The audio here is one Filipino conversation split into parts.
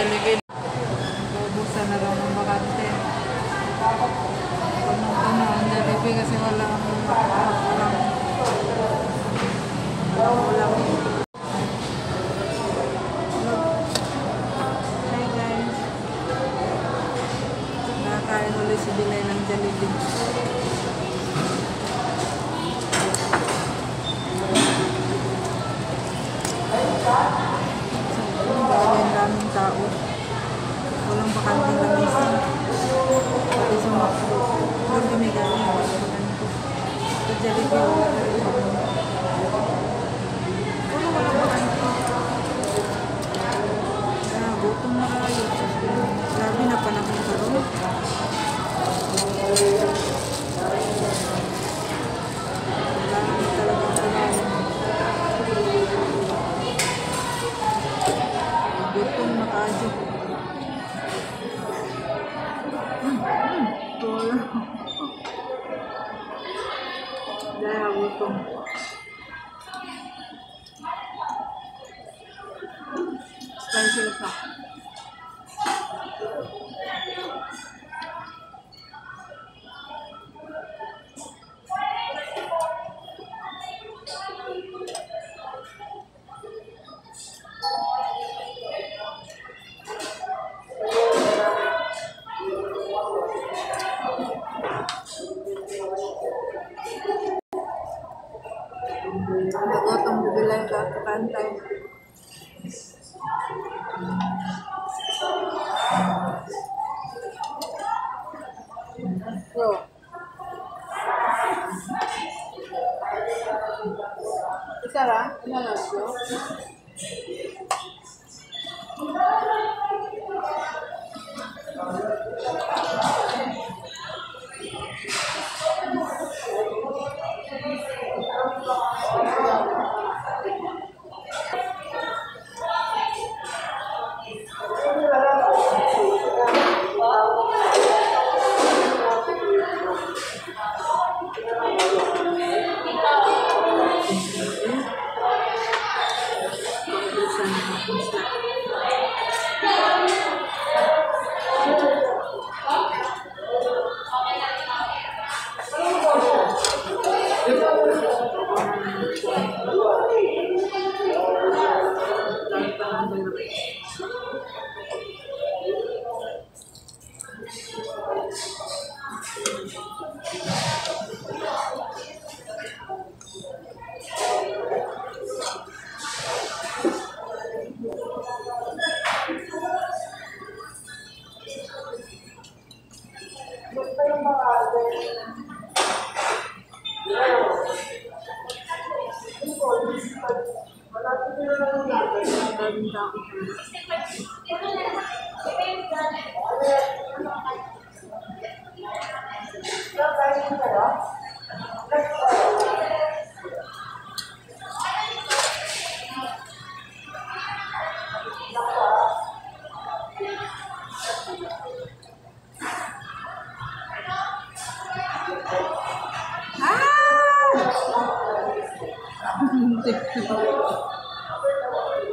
Jollibee. Ubusan na raw ng bakante. Puno ang Jollibee kasi walang Hi guys. Nakakain ulit si Bilay ng Jollibee. Daming tao. Walang bakanting lamisan. Pati sumakbo. Doon kami galing. Sa Jollibee wala na rin. Puro walang bakanting. Gutom na kayo. Grabe na panahon ka rin. Wala talagang panahon. Gutom na kayo. Dahil gutom. Spicy pa. Nagotong bibilay ka kakantay. Bro. Isa ra? Ano na bro?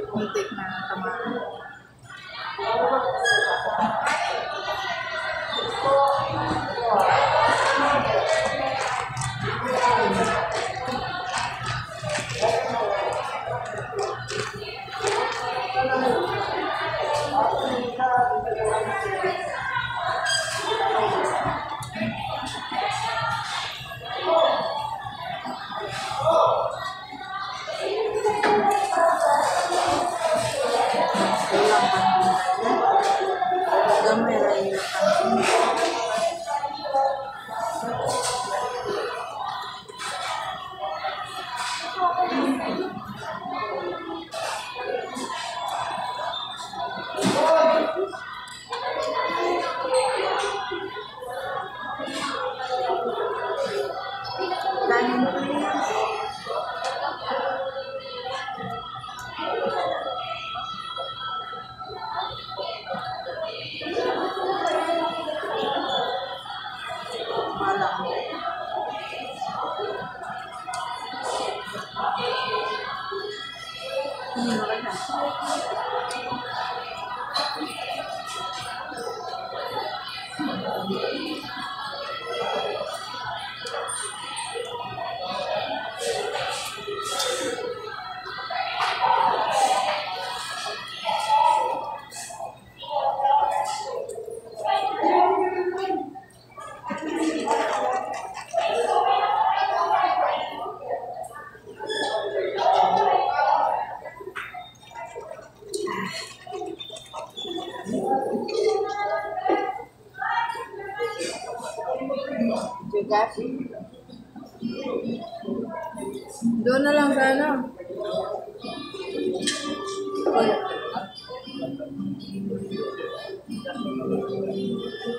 Muntik na tamaan. Ini bigas. Doon na lang sana.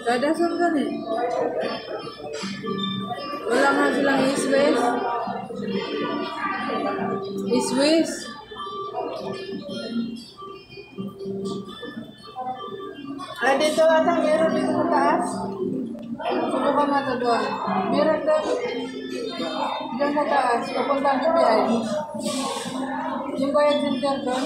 Kada saan eh. Wala nga silang iswes. Iswes. Ah, dito ata meron dito sa taas. Subukan natin doon. Meron doon. Diyan sa taas. Papuntang PBI. Yung bayad center doon.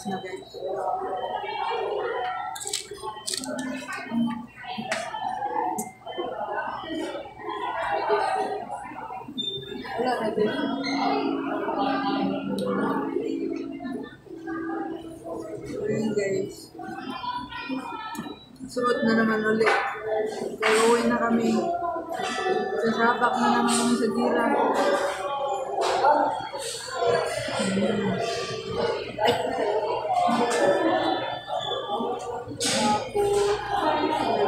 Na guys. Wala na din. Ayun guys. Suot na naman ulit. Kaya uwi na kami. Sasabak na naman kami sa gira.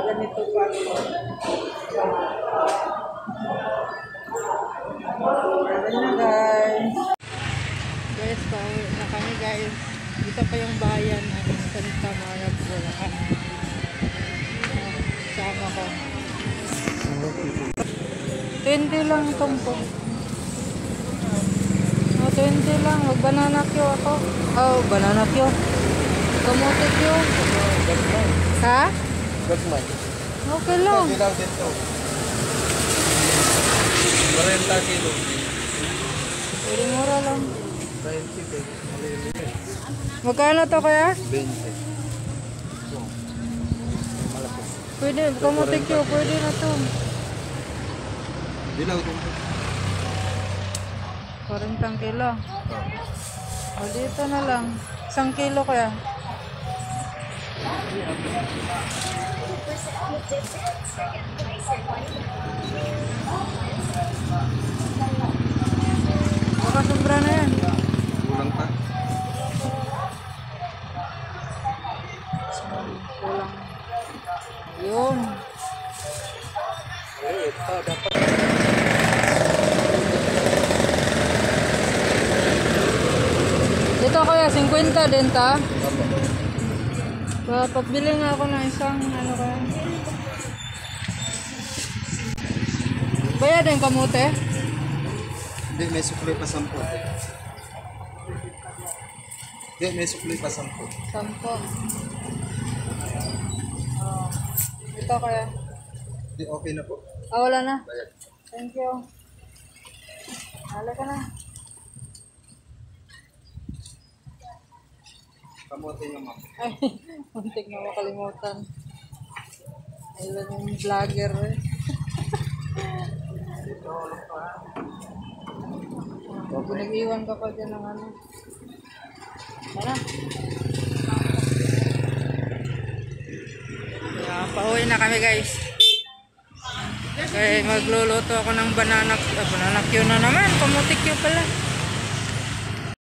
Ganito pa ako. Ayan na guys. Guys, pauwi na kami guys. Dito pa yung bayan ng Santa Maria, Bulacan. Sama ko. 20 lang itong po. 20 lang. Mag-banana Q ako. Oh, banana Q. Kamote Q. Ha? Gagmay. Okay lang. Pwede lang dito. 40 kilo. Pwede mura lang. 20 kilo. Magkano to kaya? 20. Pwede. Kamote Q. Pwede na to. Dilaw dito. 40 kilo. O dito na lang. 1 kilo kaya. Baka sobra na yan. Kulang pa. Kulang. Yun. Ito dapat. Dito kaya 50 din ta. Pagbili nga ako ng isang ano kaya. Bayad din kamote? Hindi, may sukli pa 10. Hindi, may sukli pa 10. 10. Oh. Ito kaya. Hindi, okay na po. Ah, wala na. Bayad. Thank you. Hala ka na. Kamote nyo, ma'am. Ay, muntik na makalimutan. Ayun yung vlogger eh. Nag-iwan ka pa dyan ng ano. Tara. Yeah, pauwi na kami guys. Kaya magluluto ako ng banana Q na naman. Kamuti Q pala.